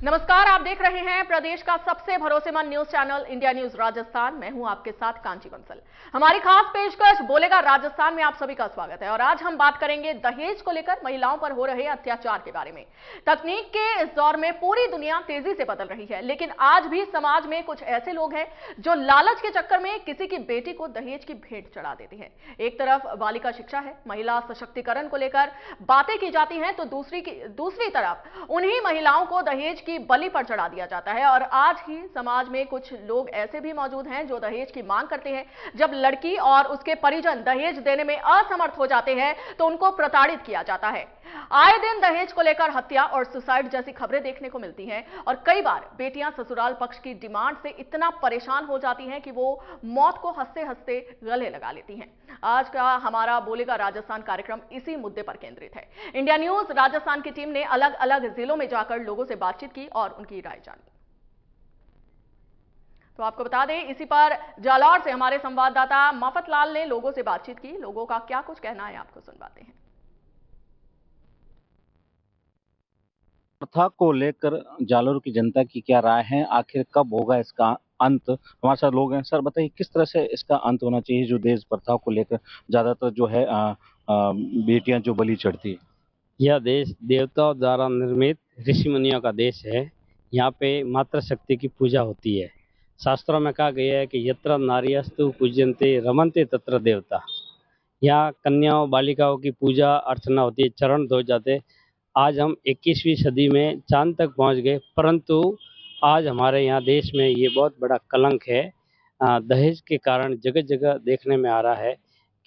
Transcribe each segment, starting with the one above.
नमस्कार, आप देख रहे हैं प्रदेश का सबसे भरोसेमंद news channel India news Rajasthan. मैं हूं आपके साथ कांची बंसल। हमारी खास पेशकश बोलेगा राजस्थान में आप सभी का स्वागत है। और आज हम बात करेंगे दहेज को लेकर महिलाओं पर हो रहे अत्याचार के बारे में। तकनीक के इस दौर में पूरी दुनिया तेजी से बदल रही है, लेकिन आज भी समाज में कुछ ऐसे लोग हैं जो लालच के चक्कर में किसी की बेटी को दहेज की भेंट चढ़ा देते हैं। एक तरफ बालिका शिक्षा है, महिला सशक्तिकरण को लेकर बातें की जाती हैं, तो दूसरी तरफ उन्हीं महिलाओं को दहेज की बलि पर चढ़ा दिया जाता है। और आज ही समाज में कुछ लोग ऐसे भी मौजूद हैं जो दहेज की मांग करते हैं। जब लड़की और उसके परिजन दहेज देने में असमर्थ हो जाते हैं तो उनको प्रताड़ित किया जाता है। आए दिन दहेज को लेकर हत्या और सुसाइड जैसी खबरें देखने को मिलती हैं और कई बार बेटियां ससुराल पक्ष की डिमांड से इतना परेशान हो जाती हैं कि वो मौत को हंसते हंसते गले लगा लेती हैं। आज का हमारा बोलेगा राजस्थान कार्यक्रम इसी मुद्दे पर केंद्रित है। इंडिया न्यूज राजस्थान की टीम ने अलग अलग जिलों में जाकर लोगों से बातचीत की और उनकी राय जानी। तो आपको बता दें, इसी पर जालौर से हमारे संवाददाता मफत लाल ने लोगों से बातचीत की। लोगों का क्या कुछ कहना है, आपको सुनवाते हैं। प्रथा को लेकर जालोर की जनता की क्या राय है, आखिर कब होगा इसका अंत? हमारे साथ लोग हैं। सर बताइए, किस तरह से इसका अंत होना चाहिए जो दहेज प्रथा को लेकर ज्यादातर जो है बेटियां जो बलि चढ़ती है? यह देश देवताओं द्वारा निर्मित ऋषि मुनियों का देश है। यहाँ पे मातृ शक्ति की पूजा होती है। शास्त्रों में कहा गया है कि यत्र नार्यस्तु पूज्यन्ते रमन्ते तत्र देवता। यहाँ कन्याओं बालिकाओं की पूजा अर्चना होती है, चरण धोए जाते। आज हम 21वीं सदी में चांद तक पहुँच गए, परंतु आज हमारे यहाँ देश में ये बहुत बड़ा कलंक है। दहेज के कारण जगह जगह देखने में आ रहा है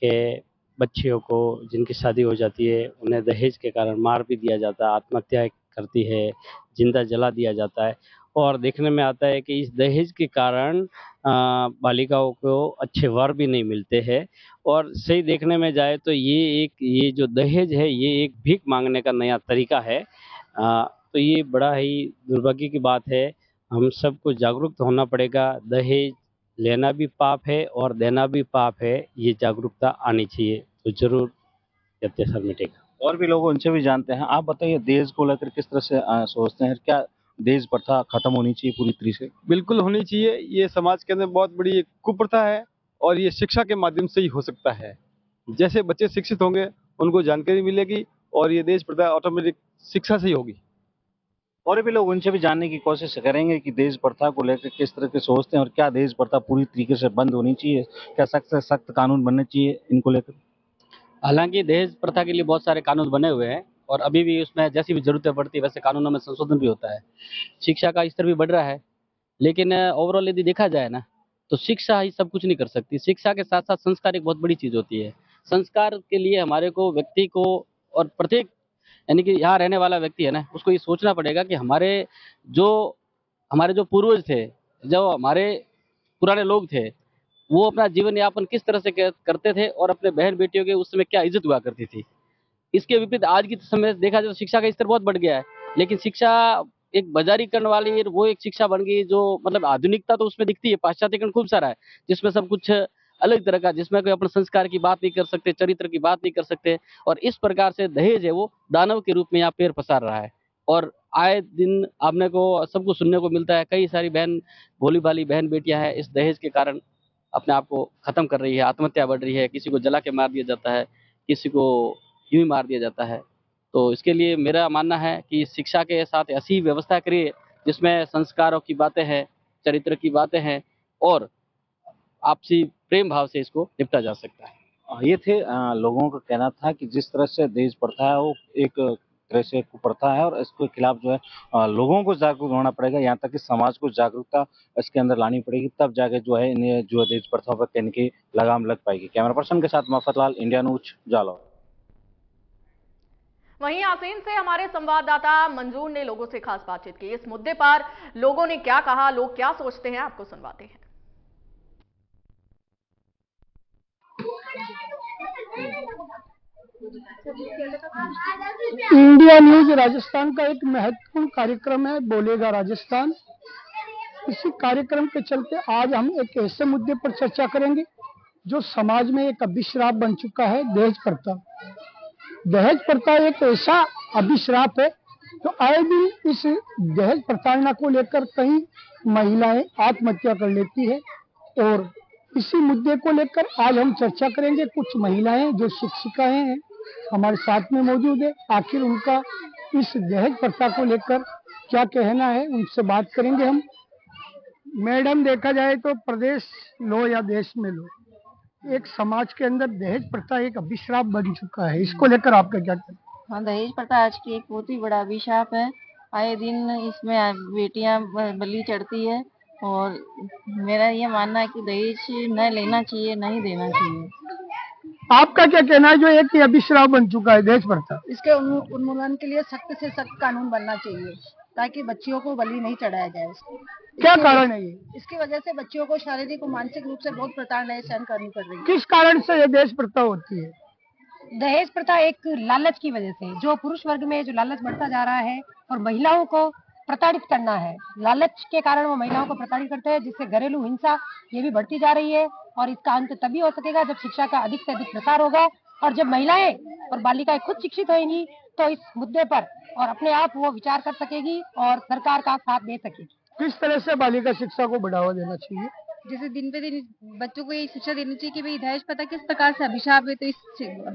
कि बच्चियों को जिनकी शादी हो जाती है उन्हें दहेज के कारण मार भी दिया जाता है, आत्महत्या करती है, जिंदा जला दिया जाता है। और देखने में आता है कि इस दहेज के कारण बालिकाओं को अच्छे वर भी नहीं मिलते हैं। और सही देखने में जाए तो ये जो दहेज है ये एक भीख मांगने का नया तरीका है। तो ये बड़ा ही दुर्भाग्य की बात है। हम सबको जागरूक होना पड़ेगा। दहेज लेना भी पाप है और देना भी पाप है, ये जागरूकता आनी चाहिए तो जरूर अत्याचार मिटेगा। और भी लोग उनसे भी जानते हैं। आप बताइए, दहेज को लेकर किस तरह से सोचते हैं? क्या दहेज प्रथा खत्म होनी चाहिए पूरी तरीके से? बिल्कुल होनी चाहिए। ये समाज के अंदर बहुत बड़ी एक कुप्रथा है और ये शिक्षा के माध्यम से ही हो सकता है। जैसे बच्चे शिक्षित होंगे उनको जानकारी मिलेगी और ये दहेज प्रथा ऑटोमेटिक शिक्षा से ही होगी। और भी लोग उनसे भी जानने की कोशिश करेंगे कि दहेज प्रथा को लेकर किस तरह के सोचते हैं और क्या दहेज प्रथा पूरी तरीके से बंद होनी चाहिए, क्या सख्त से सख्त कानून बनने चाहिए इनको लेकर? हालांकि दहेज प्रथा के लिए बहुत सारे कानून बने हुए हैं और अभी भी उसमें जैसी भी जरूरतें पड़ती है वैसे कानूनों में संशोधन भी होता है। शिक्षा का स्तर भी बढ़ रहा है, लेकिन ओवरऑल यदि देखा जाए ना तो शिक्षा ही सब कुछ नहीं कर सकती। शिक्षा के साथ साथ संस्कार एक बहुत बड़ी चीज़ होती है। संस्कार के लिए हमारे को व्यक्ति को और प्रत्येक यानी कि यहाँ रहने वाला व्यक्ति है ना, उसको ये सोचना पड़ेगा कि हमारे जो पूर्वज थे, जो हमारे पुराने लोग थे, वो अपना जीवन यापन किस तरह से करते थे और अपने बहन बेटियों के उस समय क्या इज्जत हुआ करती थी। इसके विपरीत आज की समय देखा जाए तो शिक्षा का स्तर बहुत बढ़ गया है, लेकिन शिक्षा एक बाजारीकरण वाली वो एक शिक्षा बन गई जो मतलब आधुनिकता तो उसमें दिखती है, पाश्चात्यकरण खूब सारा है जिसमें सब कुछ अलग तरह का, जिसमें कोई अपने संस्कार की बात नहीं कर सकते, चरित्र की बात नहीं कर सकते। और इस प्रकार से दहेज है वो दानव के रूप में यहाँ पैर पसार रहा है। और आए दिन आपने को सबको सुनने को मिलता है, कई सारी बहन भोली भाली बहन बेटियां हैं इस दहेज के कारण अपने आप को खत्म कर रही है, आत्महत्या बढ़ रही है, किसी को जला के मार दिया जाता है, किसी को यूं ही मार दिया जाता है। तो इसके लिए मेरा मानना है कि शिक्षा के साथ ऐसी व्यवस्था करिए जिसमें संस्कारों की बातें हैं, चरित्र की बातें हैं और आपसी प्रेम भाव से इसको निपटा जा सकता है। ये थे लोगों का कहना था कि जिस तरह से दहेज प्रथा है वो एक तरह से कुप्रथा है और इसके खिलाफ जो है लोगों को जागरूक होना पड़ेगा। यहाँ तक कि समाज को जागरूकता इसके अंदर लानी पड़ेगी, तब जाके जो है इन्हें जो है दहेज प्रथा पर कहने की लगाम लग पाएगी। कैमरा पर्सन के साथ मफत लाल, इंडिया न्यूज, जालौर। वहीं आसीन से हमारे संवाददाता मंजूर ने लोगों से खास बातचीत की। इस मुद्दे पर लोगों ने क्या कहा, लोग क्या सोचते हैं, आपको सुनवाते हैं। इंडिया न्यूज राजस्थान का एक महत्वपूर्ण कार्यक्रम है बोलेगा राजस्थान। इसी कार्यक्रम के चलते आज हम एक ऐसे मुद्दे पर चर्चा करेंगे जो समाज में एक अभिश्राप बन चुका है, दहेज प्रथा। दहेज प्रथा एक ऐसा अभिश्राप है तो आए दिन इस दहेज प्रताड़ना को लेकर कई महिलाएं आत्महत्या कर लेती है, और इसी मुद्दे को लेकर आज हम चर्चा करेंगे। कुछ महिलाएं जो शिक्षिकाएं हैं हमारे साथ में मौजूद है, आखिर उनका इस दहेज प्रथा को लेकर क्या कहना है, उनसे बात करेंगे हम। मैडम, देखा जाए तो प्रदेश लो या देश में लो, एक समाज के अंदर दहेज प्रथा एक अभिश्राप बन चुका है, इसको लेकर आपका क्या कहना है? हाँ, दहेज प्रथा आज की एक बहुत ही बड़ा अभिशाप है। आए दिन इसमें बेटियां बलि चढ़ती है, और मेरा ये मानना है कि दहेज न लेना चाहिए, नहीं देना चाहिए। आपका क्या कहना है जो एक अभिश्राप बन चुका है दहेज प्रथा? इसके उन्मूलन के लिए सख्त से सख्त कानून बनना चाहिए, ताकि बच्चियों को बलि नहीं चढ़ाया जाए। क्या कारण है ये? इसकी वजह से बच्चियों को शारीरिक और मानसिक रूप से बहुत प्रताड़ना सहन करनी पड़ रही है। किस कारण से ये दहेज प्रथा होती है? दहेज प्रथा एक लालच की वजह से, जो पुरुष वर्ग में जो लालच बढ़ता जा रहा है और महिलाओं को प्रताड़ित करना है, लालच के कारण वो महिलाओं को प्रताड़ित करते हैं, जिससे घरेलू हिंसा ये भी बढ़ती जा रही है। और इसका अंत तभी हो सकेगा जब शिक्षा का अधिक से अधिक प्रसार होगा, और जब महिलाएं और बालिकाएं खुद शिक्षित होंगी तो इस मुद्दे पर और अपने आप वो विचार कर सकेगी और सरकार का साथ दे सकेगी। किस तरह से बालिका शिक्षा को बढ़ावा देना चाहिए? जैसे दिन पे दिन बच्चों को ये शिक्षा देनी चाहिए कि भाई दहेज प्रथा किस प्रकार से अभिशाप है, तो इस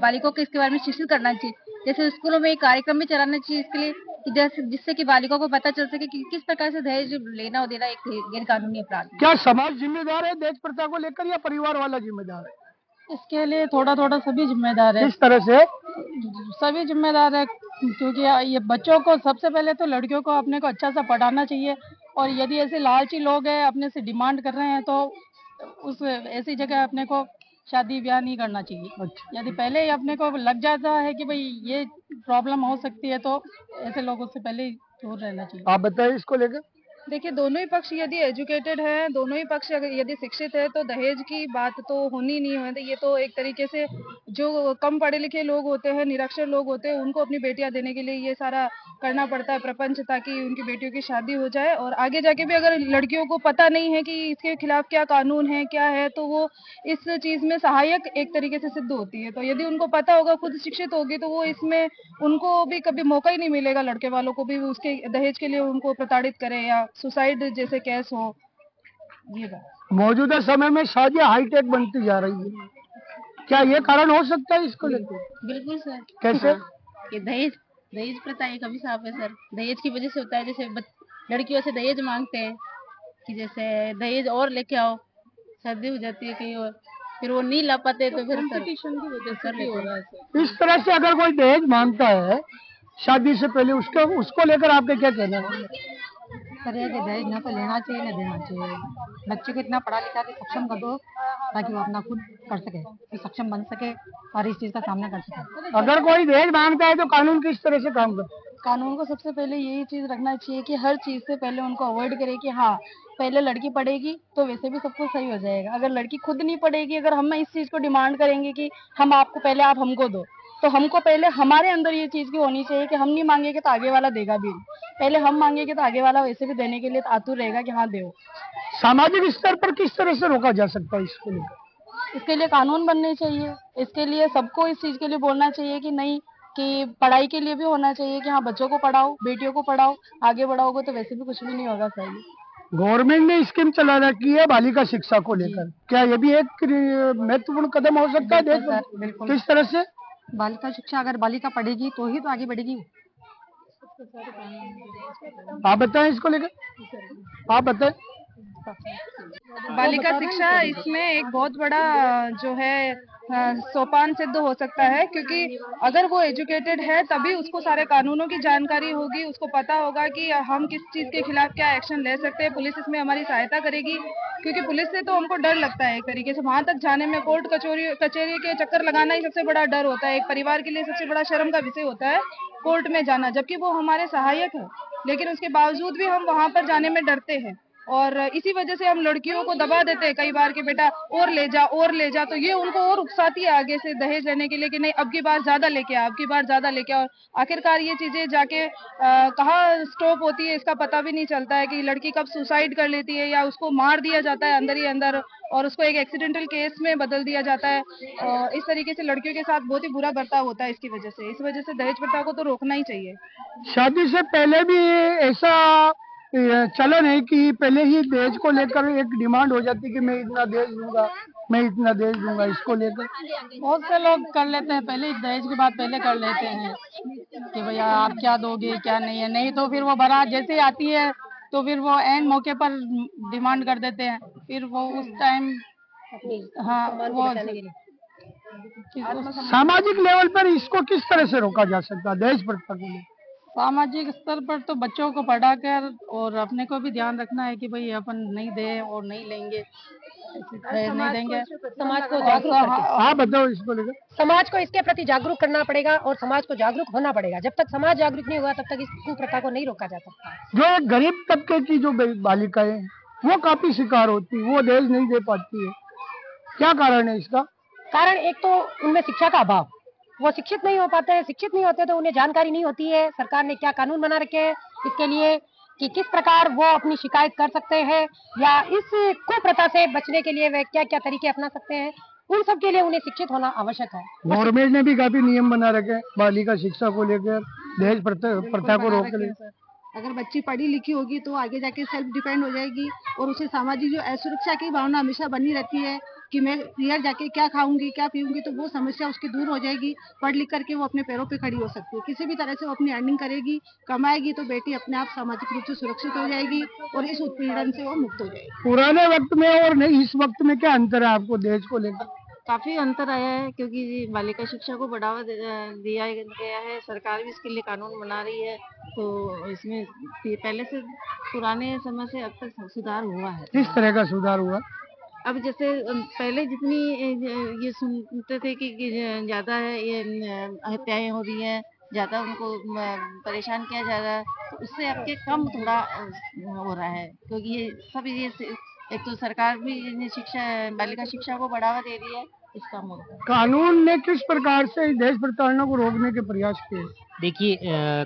बालिकों को इसके बारे में शिक्षित करना चाहिए। जैसे स्कूलों में एक कार्यक्रम भी चलाना चाहिए इसके लिए, कि जैसे जिससे कि बालिकों को पता चल सके कि किस प्रकार से दहेज लेना और देना एक गैर कानूनी अपराध है। क्या समाज जिम्मेदार है दहेज प्रथा को लेकर, या परिवार वाला जिम्मेदार है? इसके लिए थोड़ा थोड़ा सभी जिम्मेदार है। किस तरह से? सभी जिम्मेदार है, क्योंकि ये बच्चों को सबसे पहले तो लड़कियों को अपने को अच्छा सा पढ़ाना चाहिए, और यदि ऐसे लालची लोग हैं अपने से डिमांड कर रहे हैं तो उस ऐसी जगह अपने को शादी ब्याह नहीं करना चाहिए। यदि पहले ही अपने को लग जाता है कि भाई ये प्रॉब्लम हो सकती है, तो ऐसे लोगों से पहले ही दूर रहना चाहिए। आप बताइए इसको लेकर। देखिए, दोनों ही पक्ष यदि एजुकेटेड हैं, दोनों ही पक्ष अगर यदि शिक्षित है, तो दहेज की बात तो होनी नहीं है। ये तो एक तरीके से जो कम पढ़े लिखे लोग होते हैं, निरक्षर लोग होते हैं, उनको अपनी बेटियां देने के लिए ये सारा करना पड़ता है प्रपंच, ताकि उनकी बेटियों की शादी हो जाए। और आगे जाके भी अगर लड़कियों को पता नहीं है कि इसके खिलाफ क्या कानून है, क्या है, तो वो इस चीज में सहायक एक तरीके से सिद्ध होती है। तो यदि उनको पता होगा, खुद शिक्षित होगी, तो वो इसमें उनको भी कभी मौका ही नहीं मिलेगा, लड़के वालों को भी उसके दहेज के लिए उनको प्रताड़ित करें या सुसाइड जैसे केस हो। ये बात मौजूदा समय में शादियां हाईटेक बनती जा रही है, क्या ये कारण हो सकता है इसको लेकर? बिल्कुल सर। कैसे? ये दहेज प्रथा एक अभिशाप है सर। दहेज की वजह से होता है, जैसे लड़कियों से दहेज मांगते हैं कि जैसे दहेज और लेके आओ, शादी हो जाती है कहीं और, फिर वो नहीं ला पाते, तो फिर कंपटीशन की वजह से भी हो रहा है। इस तरह से अगर कोई दहेज मांगता है शादी से पहले, उसको लेकर आपका क्या कहना है? सर, ये कि दहेज ना तो लेना चाहिए ना देना चाहिए। बच्चे को इतना पढ़ा लिखा के सक्षम कर दो ताकि वो अपना खुद कर सके, कि सक्षम बन सके और इस चीज का सामना कर सके। अगर कोई दहेज मांगता है तो कानून किस तरह से काम करे? कानून को सबसे पहले यही चीज रखना चाहिए कि हर चीज से पहले उनको अवॉइड करे कि हाँ, पहले लड़की पढ़ेगी तो वैसे भी सब कुछ सही हो जाएगा। अगर लड़की खुद नहीं पढ़ेगी, अगर हम इस चीज को डिमांड करेंगे कि हम आपको पहले, आप हमको दो, तो हमको पहले हमारे अंदर ये चीज की होनी चाहिए कि हम नहीं मांगेंगे तो आगे वाला देगा भी नहीं। पहले हम मांगेंगे तो आगे वाला वैसे भी देने के लिए आतुर रहेगा कि हाँ दो। सामाजिक स्तर पर किस तरह से रोका जा सकता है इसको लेकर? इसके लिए कानून बनने चाहिए। इसके लिए सबको इस चीज के लिए बोलना चाहिए कि नहीं, कि पढ़ाई के लिए भी होना चाहिए कि हाँ, बच्चों को पढ़ाओ, बेटियों को पढ़ाओ, आगे बढ़ाओगे तो वैसे भी कुछ भी नहीं होगा सही। गवर्नमेंट ने स्कीम चला रखी है बालिका शिक्षा को लेकर, क्या ये भी एक महत्वपूर्ण कदम हो सकता है देश में? बिल्कुल। किस तरह से? बालिका शिक्षा, अगर बालिका पढ़ेगी तो ही तो आगे बढ़ेगी। आप बताएं इसको लेकर, आप बताएं। बालिका शिक्षा इसमें एक बहुत बड़ा जो है सोपान सिद्ध हो सकता है, क्योंकि अगर वो एजुकेटेड है तभी उसको सारे कानूनों की जानकारी होगी, उसको पता होगा कि हम किस चीज़ के खिलाफ क्या एक्शन ले सकते हैं। पुलिस इसमें हमारी सहायता करेगी, क्योंकि पुलिस से तो हमको डर लगता है एक तरीके से, वहाँ तक जाने में कोर्ट कचहरी के चक्कर लगाना ही सबसे बड़ा डर होता है। एक परिवार के लिए सबसे बड़ा शर्म का विषय होता है कोर्ट में जाना, जबकि वो हमारे सहायक है, लेकिन उसके बावजूद भी हम वहाँ पर जाने में डरते हैं। और इसी वजह से हम लड़कियों को दबा देते हैं कई बार कि बेटा और ले जा, तो ये उनको और उकसाती है आगे से दहेज लेने के लिए कि नहीं अब की बार ज्यादा लेके आ, अब की बार ज्यादा लेके आ। और आखिरकार ये चीजें जाके कहाँ स्टॉप होती है इसका पता भी नहीं चलता है कि लड़की कब सुसाइड कर लेती है या उसको मार दिया जाता है अंदर ही अंदर और उसको एक एक्सीडेंटल केस में बदल दिया जाता है। इस तरीके से लड़कियों के साथ बहुत ही बुरा बर्ताव होता है इसकी वजह से। इस वजह से दहेज प्रथा को तो रोकना ही चाहिए। शादी से पहले भी ऐसा चलन है कि पहले ही दहेज को लेकर एक डिमांड हो जाती है कि मैं इतना दहेज दूंगा, मैं इतना दहेज दूंगा, इसको लेकर बहुत से लोग कर लेते हैं, पहले दहेज की बात पहले कर लेते हैं कि भैया आप क्या दोगे क्या नहीं है, नहीं तो फिर वो बारात जैसे ही आती है तो फिर वो एंड मौके पर डिमांड कर देते हैं, फिर वो उस टाइम हाँ वो सामाजिक लेवल पर इसको किस तरह से रोका जा सकता है दहेज प्रथा को लेकर? सामाजिक स्तर पर तो बच्चों को पढ़ाकर और अपने को भी ध्यान रखना है कि भाई अपन नहीं दे और नहीं लेंगे, नहीं देंगे। समाज को जागरूक हाँ बताओ इसको लेकर। समाज को इसके प्रति जागरूक करना पड़ेगा और समाज को जागरूक होना पड़ेगा। जब तक समाज जागरूक नहीं होगा तब तक इस कुप्रथा को नहीं रोका जा सकता। जो एक गरीब तबके की जो बालिकाएं वो काफी शिकार होती, वो दहेज नहीं दे पाती है, क्या कारण है इसका? कारण एक तो उनमें शिक्षा का अभाव, वो शिक्षित नहीं हो पाते हैं, शिक्षित नहीं होते तो उन्हें जानकारी नहीं होती है सरकार ने क्या कानून बना रखे हैं इसके लिए कि किस प्रकार वो अपनी शिकायत कर सकते हैं या इस कुप्रथा से बचने के लिए वे क्या क्या तरीके अपना सकते हैं, उन सब के लिए उन्हें शिक्षित होना आवश्यक है। गवर्नमेंट ने भी काफी नियम बना रखे हैं बालिका शिक्षा को लेकर, दहेज प्रथा को रोकने। अगर बच्ची पढ़ी लिखी होगी तो आगे जाके सेल्फ डिपेंड हो जाएगी और उसे सामाजिक जो असुरक्षा की भावना हमेशा बनी रहती है कि मैं यार जाके क्या खाऊंगी क्या पीऊंगी, तो वो समस्या उसकी दूर हो जाएगी। पढ़ लिख करके वो अपने पैरों पे खड़ी हो सकती है, किसी भी तरह से वो अपनी अर्निंग करेगी, कमाएगी तो बेटी अपने आप सामाजिक रूप से सुरक्षित हो जाएगी और इस उत्पीड़न से वो मुक्त हो जाएगी। पुराने वक्त में और नहीं इस वक्त में क्या अंतर है आपको दहेज को लेकर? काफी अंतर आया है क्योंकि बालिका शिक्षा को बढ़ावा दिया गया है, सरकार भी इसके लिए कानून बना रही है, तो इसमें पहले से पुराने समय से अब तक सुधार हुआ है। किस तरह का सुधार हुआ? अब जैसे पहले जितनी ये सुनते थे कि ज्यादा है ये हत्याएं हो रही हैं, ज्यादा उनको परेशान किया जा रहा है, तो उससे अब के कम थोड़ा हो रहा है क्योंकि ये सब ये एक तो सरकार भी बालिका शिक्षा को बढ़ावा दे रही है, इसका मतलब कानून ने किस प्रकार से दहेज प्रताड़ना को रोकने के प्रयास किए? देखिए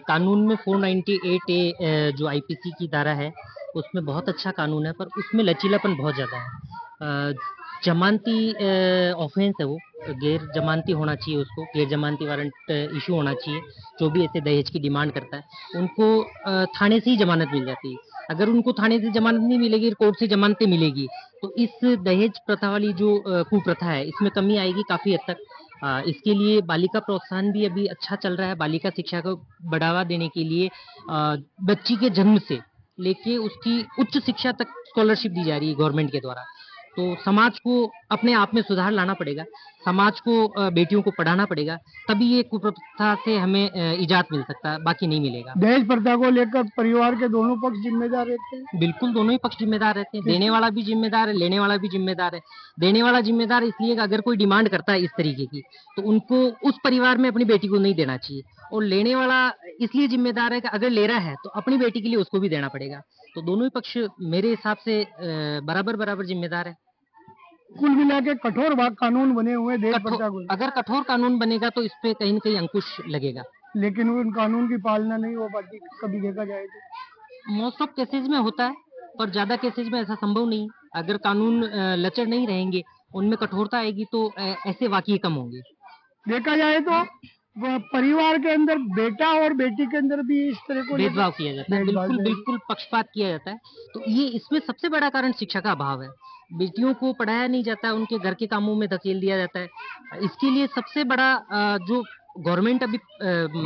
कानून में 498A जो आईपीसी की धारा है उसमें बहुत अच्छा कानून है, पर उसमें लचीलापन बहुत ज़्यादा है। जमानती ऑफेंस है वो, गैर जमानती होना चाहिए, उसको गैर जमानती वारंट इशू होना चाहिए। जो भी ऐसे दहेज की डिमांड करता है उनको थाने से ही जमानत मिल जाती है। अगर उनको थाने से जमानत नहीं मिलेगी, कोर्ट से जमानतें मिलेगी, तो इस दहेज प्रथा वाली जो कुप्रथा है इसमें कमी आएगी काफ़ी हद तक। इसके लिए बालिका प्रोत्साहन भी अभी अच्छा चल रहा है। बालिका शिक्षा को बढ़ावा देने के लिए बच्ची के जन्म से लेके उसकी उच्च शिक्षा तक स्कॉलरशिप दी जा रही है गवर्नमेंट के द्वारा। तो समाज को अपने आप में सुधार लाना पड़ेगा, समाज को बेटियों को पढ़ाना पड़ेगा, तभी ये कुप्रथा से हमें इजात मिल सकता है, बाकी नहीं मिलेगा। दहेज प्रथा को लेकर परिवार के दोनों पक्ष जिम्मेदार रहते हैं? बिल्कुल, दोनों ही पक्ष जिम्मेदार रहते हैं। देने वाला भी जिम्मेदार है, लेने वाला भी जिम्मेदार है। देने वाला जिम्मेदार इसलिए कि अगर कोई डिमांड करता है इस तरीके की तो उनको उस परिवार में अपनी बेटी को नहीं देना चाहिए, और लेने वाला इसलिए जिम्मेदार है कि अगर ले रहा है तो अपनी बेटी के लिए उसको भी देना पड़ेगा। तो दोनों ही पक्ष मेरे हिसाब से बराबर बराबर जिम्मेदार है। कुल मिला के कठोर कानून बने हुए दहेज प्रथा को, अगर कठोर कानून बनेगा तो इस पे कहीं न कहीं अंकुश लगेगा, लेकिन उन कानून की पालना नहीं हो पाती कभी देखा जाए तो। मोस्ट ऑफ केसेज में होता है, पर ज्यादा केसेज में ऐसा संभव नहीं। अगर कानून लचर नहीं रहेंगे, उनमें कठोरता आएगी तो ऐसे वाकये कम होंगे। देखा जाए तो परिवार के अंदर बेटा और बेटी के अंदर भी इस तरह को भेदभाव किया जाता है, बिल्कुल पक्षपात किया जाता है। तो ये इसमें सबसे बड़ा कारण शिक्षा का अभाव है। बेटियों को पढ़ाया नहीं जाता है, उनके घर के कामों में धकेल दिया जाता है। इसके लिए सबसे बड़ा जो गवर्नमेंट अभी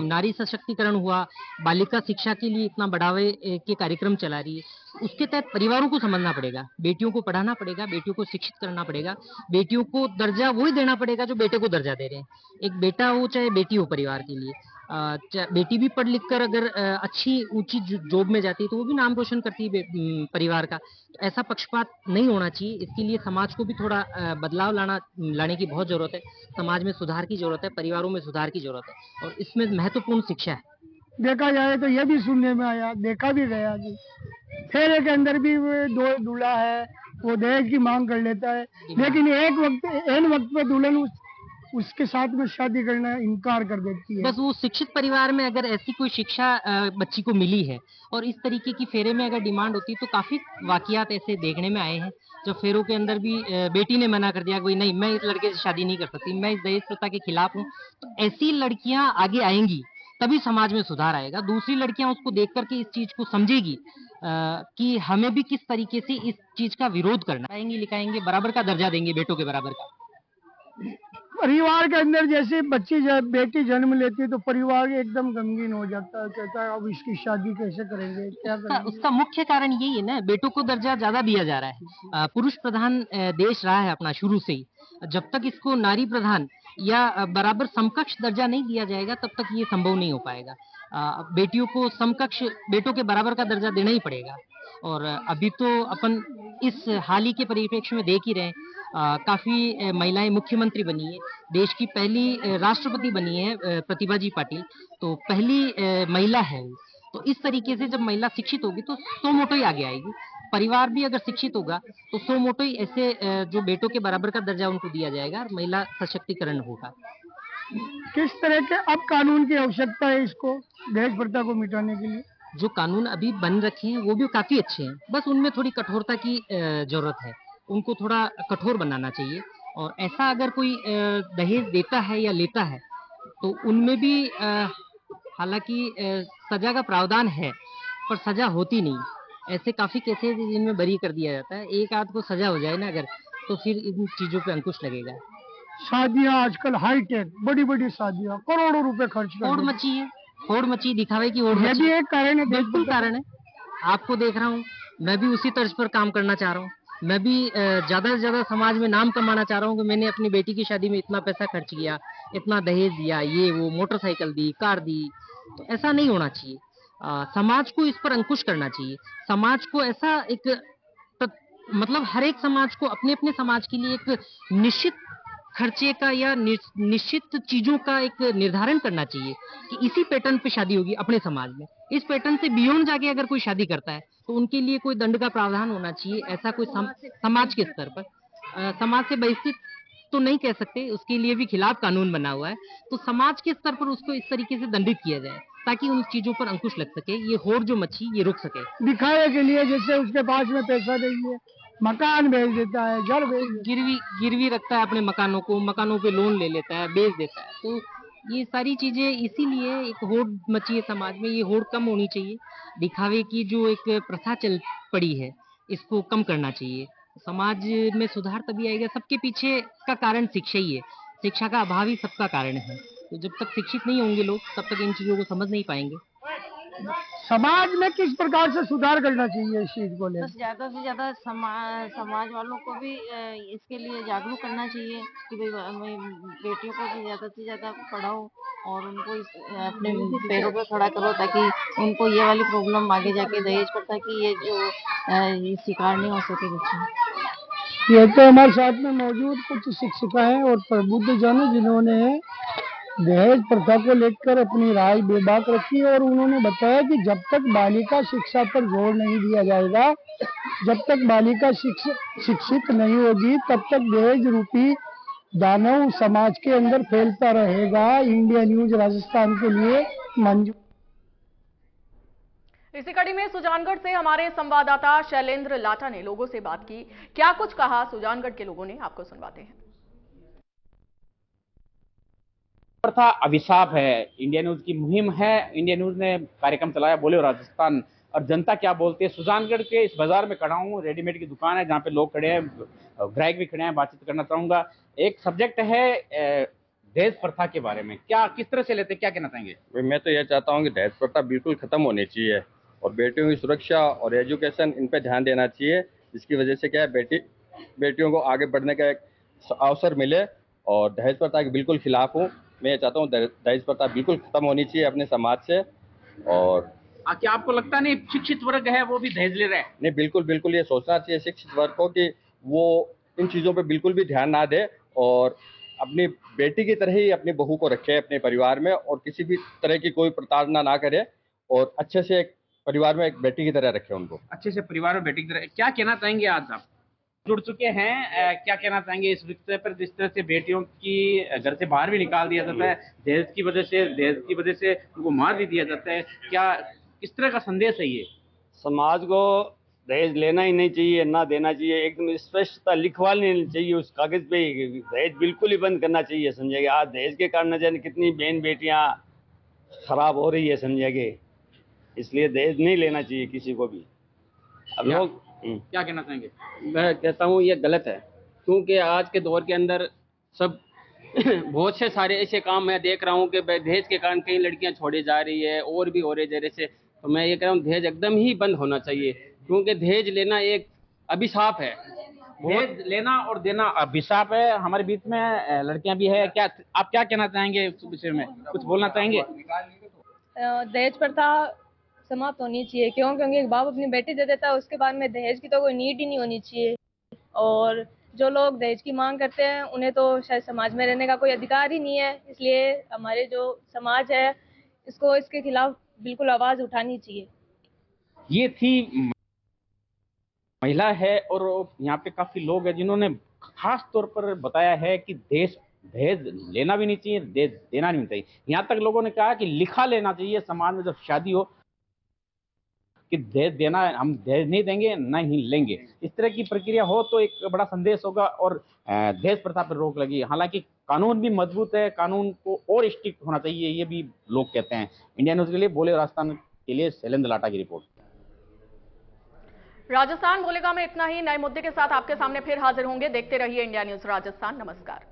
नारी सशक्तिकरण हुआ, बालिका शिक्षा के लिए इतना बढ़ावे के कार्यक्रम चला रही है, उसके तहत परिवारों को समझना पड़ेगा, बेटियों को पढ़ाना पड़ेगा, बेटियों को शिक्षित करना पड़ेगा, बेटियों को दर्जा वही देना पड़ेगा जो बेटे को दर्जा दे रहे हैं। एक बेटा हो चाहे बेटी हो, परिवार के लिए बेटी भी पढ़ लिख कर अगर अच्छी ऊंची जॉब में जाती है तो वो भी नाम रोशन करती है परिवार का। तो ऐसा पक्षपात नहीं होना चाहिए। इसके लिए समाज को भी थोड़ा बदलाव लाने की बहुत जरूरत है। समाज में सुधार की जरूरत है, परिवारों में सुधार की जरूरत है, और इसमें महत्वपूर्ण शिक्षा है। देखा जाए तो यह भी सुनने में आया, देखा भी गया कि फेरे के अंदर भी वो दो दूल्हा है वो दहेज की मांग कर लेता है, लेकिन एन वक्त पे दुल्हन उसके साथ में शादी करना इनकार कर देती है। बस वो शिक्षित परिवार में अगर ऐसी कोई शिक्षा बच्ची को मिली है और इस तरीके की फेरे में अगर डिमांड होती है, तो काफी वाकयात ऐसे देखने में आए हैं जब फेरों के अंदर भी बेटी ने मना कर दिया कोई नहीं, मैं इस लड़के से शादी नहीं कर सकती, मैं इस दहेज प्रथा के खिलाफ हूँ। तो ऐसी लड़कियां आगे आएंगी तभी समाज में सुधार आएगा। दूसरी लड़कियां उसको देख करके इस चीज को समझेगी कि हमें भी किस तरीके से इस चीज का विरोध करना, पढ़ाएंगी लिखाएंगे, बराबर का दर्जा देंगे बेटों के बराबर का। परिवार के अंदर जैसे बेटी जन्म लेती है तो परिवार एकदम गमगीन हो जाता है, कहता है अब इसकी शादी कैसे करेंगे, क्या करेंगे। उसका मुख्य कारण यही है ना, बेटों को दर्जा ज्यादा दिया जा रहा है। पुरुष प्रधान देश रहा है अपना शुरू से ही। जब तक इसको नारी प्रधान या बराबर समकक्ष दर्जा नहीं दिया जाएगा तब तक ये संभव नहीं हो पाएगा। बेटियों को समकक्ष बेटों के बराबर का दर्जा देना ही पड़ेगा। और अभी तो अपन इस हाल ही के परिप्रेक्ष्य में देख ही रहे, काफी महिलाएं मुख्यमंत्री बनी है, देश की पहली राष्ट्रपति बनी है प्रतिभा जी पाटिल, तो पहली महिला है वो। तो इस तरीके से जब महिला शिक्षित होगी तो सो मोटो ही आगे आएगी। परिवार भी अगर शिक्षित होगा तो सो मोटो ही ऐसे जो बेटों के बराबर का दर्जा उनको दिया जाएगा और महिला सशक्तिकरण होगा। किस तरह के अब कानून की आवश्यकता है इसको दहेज प्रथा को मिटाने के लिए? जो कानून अभी बन रखे हैं वो भी काफी अच्छे हैं, बस उनमें थोड़ी कठोरता की जरूरत है, उनको थोड़ा कठोर बनाना चाहिए। और ऐसा अगर कोई दहेज देता है या लेता है तो उनमें भी हालांकि सजा का प्रावधान है पर सजा होती नहीं। ऐसे काफी केसेस जिनमें बरी कर दिया जाता है, एक आध को सजा हो जाए ना अगर, तो फिर इन चीजों पे अंकुश लगेगा। शादियां आजकल हाईटेक बड़ी बड़ी शादियां करोड़ों रुपए खर्च कर होड़ मची है, होड़ मची दिखावे की होड़ ये मची। भी एक कारण है, बिल्कुल कारण है। आपको देख रहा हूँ, मैं भी उसी तर्ज पर काम करना चाह रहा हूँ। मैं भी ज्यादा से ज्यादा समाज में नाम कमाना चाह रहा हूँ कि मैंने अपनी बेटी की शादी में इतना पैसा खर्च किया, इतना दहेज दिया, ये वो मोटरसाइकिल दी, कार दी। तो ऐसा नहीं होना चाहिए। समाज को इस पर अंकुश करना चाहिए। समाज को ऐसा एक मतलब हर एक समाज को अपने अपने समाज के लिए एक निश्चित खर्चे का या निश्चित चीजों का एक निर्धारण करना चाहिए कि इसी पैटर्न पे शादी होगी अपने समाज में। इस पैटर्न से बियॉन्ड जाके अगर कोई शादी करता है तो उनके लिए कोई दंड का प्रावधान होना चाहिए। ऐसा कोई समाज के स्तर पर, समाज से बहिष्कृत तो नहीं कह सकते, उसके लिए भी खिलाफ कानून बना हुआ है, तो समाज के स्तर पर उसको इस तरीके से दंडित किया जाए ताकि उन चीजों पर अंकुश लग सके, ये होड़ जो मच्छी ये रुक सके। दिखावे के लिए जैसे उसके पास में पैसा नहीं है, मकान बेच देता है, घर बेच गिरवी रखता है अपने मकानों को, मकानों पे लोन ले लेता है, बेच देता है। तो ये सारी चीजें इसीलिए एक होड़ मची है समाज में। ये होड़ कम होनी चाहिए। दिखावे की जो एक प्रथा चल पड़ी है इसको कम करना चाहिए। समाज में सुधार तभी आएगा। सबके पीछे का कारण शिक्षा ही है, शिक्षा का अभाव ही सबका कारण है। तो जब तक शिक्षित नहीं होंगे लोग तब तक इन चीजों को समझ नहीं पाएंगे। समाज में किस प्रकार से सुधार करना चाहिए इस चीज को लेकर? बस ज़्यादा से ज़्यादा समाज वालों को भी इसके लिए जागरूक करना चाहिए कि भाई बेटियों को भी ज़्यादा से ज़्यादा पढ़ाओ और उनको अपने पैरों पे खड़ा करो ताकि उनको ये वाली प्रॉब्लम आगे जाके दहेज प्रथा की ये जो शिकार नहीं हो सके बच्चे। ये तो हमारे साथ में मौजूद कुछ शिक्षिका हैं और प्रबुद्ध जन जिन्होंने दहेज प्रथा को लेकर अपनी राय बेबाक रखी और उन्होंने बताया कि जब तक बालिका शिक्षा पर जोर नहीं दिया जाएगा, जब तक बालिका शिक्षित नहीं होगी तब तक दहेज रूपी दानव समाज के अंदर फैलता रहेगा। इंडिया न्यूज राजस्थान के लिए मंजू। इसी कड़ी में सुजानगढ़ से हमारे संवाददाता शैलेंद्र लाठा ने लोगों से बात की। क्या कुछ कहा सुजानगढ़ के लोगों ने, आपको सुनवाते हैं। प्रथा अभिशाप है। इंडिया न्यूज की मुहिम है। इंडिया न्यूज ने कार्यक्रम चलाया बोले राजस्थान, और जनता क्या बोलती है। सुजानगढ़ के इस बाजार में खड़ा हूँ, रेडीमेड की दुकान है जहाँ पे लोग खड़े हैं, ग्राहक भी खड़े हैं। बातचीत करना चाहूंगा। एक सब्जेक्ट है दहेज प्रथा के बारे में, क्या किस तरह से लेते, क्या कहना चाहेंगे? मैं तो ये चाहता हूँ कि दहेज प्रथा बिल्कुल खत्म होनी चाहिए और बेटियों की सुरक्षा और एजुकेशन इन पे ध्यान देना चाहिए, जिसकी वजह से क्या है बेटियों को आगे बढ़ने का एक अवसर मिले। और दहेज प्रथा के बिल्कुल खिलाफ हूँ। मैं ये चाहता हूँ दहेज प्रथा बिल्कुल खत्म होनी चाहिए अपने समाज से। और क्या आपको लगता नहीं शिक्षित वर्ग है वो भी दहेज ले रहे हैं? नहीं, बिल्कुल ये सोचना चाहिए शिक्षित वर्ग को कि वो इन चीज़ों पे बिल्कुल भी ध्यान ना दे और अपनी बेटी की तरह ही अपनी बहू को रखे अपने परिवार में और किसी भी तरह की कोई प्रताड़ना ना करे और अच्छे से एक परिवार में एक बेटी की तरह रखें उनको। अच्छे से परिवार में बेटी की तरह। क्या कहना चाहेंगे, आज आप जुड़ चुके हैं, क्या कहना चाहेंगे इस विषय पर, जिस तरह से बेटियों की घर से बाहर भी निकाल दिया जाता है, दहेज की वजह से उनको मार भी दिया जाता है, क्या किस तरह का संदेश है ये? समाज को दहेज लेना ही नहीं चाहिए, ना देना चाहिए, एकदम स्पष्टता लिखवा लेनी चाहिए उस कागज पे। दहेज बिल्कुल ही बंद करना चाहिए, समझेगा। आज दहेज के कारण न जाने कितनी बहन बेटियां खराब हो रही है, समझेगे। इसलिए दहेज नहीं लेना चाहिए किसी को भी। अब लोग क्या कहना चाहेंगे? मैं कहता हूँ ये गलत है, क्योंकि आज के दौर के अंदर सब बहुत से सारे ऐसे काम मैं देख रहा हूँ कि दहेज के कारण कई लड़कियां छोड़ी जा रही है और भी हो रहे जैसे। तो मैं ये कह रहा हूँ दहेज एकदम ही बंद होना चाहिए, क्योंकि दहेज लेना एक अभिशाप है। दहेज लेना और देना अभिशाप है। हमारे बीच में लड़कियां भी है, क्या आप क्या कहना चाहेंगे इस विषय में, कुछ बोलना चाहेंगे? दहेज प्रथा समाप्त होनी चाहिए, क्योंकि एक बाप अपनी बेटी दे देता है, उसके बाद में दहेज की तो कोई नीड ही नहीं होनी चाहिए। और जो लोग दहेज की मांग करते हैं उन्हें तो शायद समाज में रहने का कोई अधिकार ही नहीं है। इसलिए हमारे जो समाज है इसको इसके खिलाफ बिल्कुल आवाज उठानी चाहिए। ये थी महिला है, और यहाँ पे काफी लोग हैं जिन्होंने खास तौर पर बताया है कि दहेज लेना भी नहीं चाहिए, दहेज देना नहीं चाहिए। यहाँ तक लोगों ने कहा कि लिखा लेना चाहिए समाज में जब शादी हो कि दहेज देना, हम दहेज नहीं देंगे ना ही लेंगे। इस तरह की प्रक्रिया हो तो एक बड़ा संदेश होगा और दहेज प्रथा पर रोक लगी। हालांकि कानून भी मजबूत है, कानून को और स्ट्रिक्ट होना चाहिए, ये भी लोग कहते हैं। इंडिया न्यूज के लिए बोले राजस्थान के लिए शैलेंद्र लाटा की रिपोर्ट। राजस्थान बोलेगा में इतना ही। नए मुद्दे के साथ आपके सामने फिर हाजिर होंगे। देखते रहिए इंडिया न्यूज राजस्थान। नमस्कार।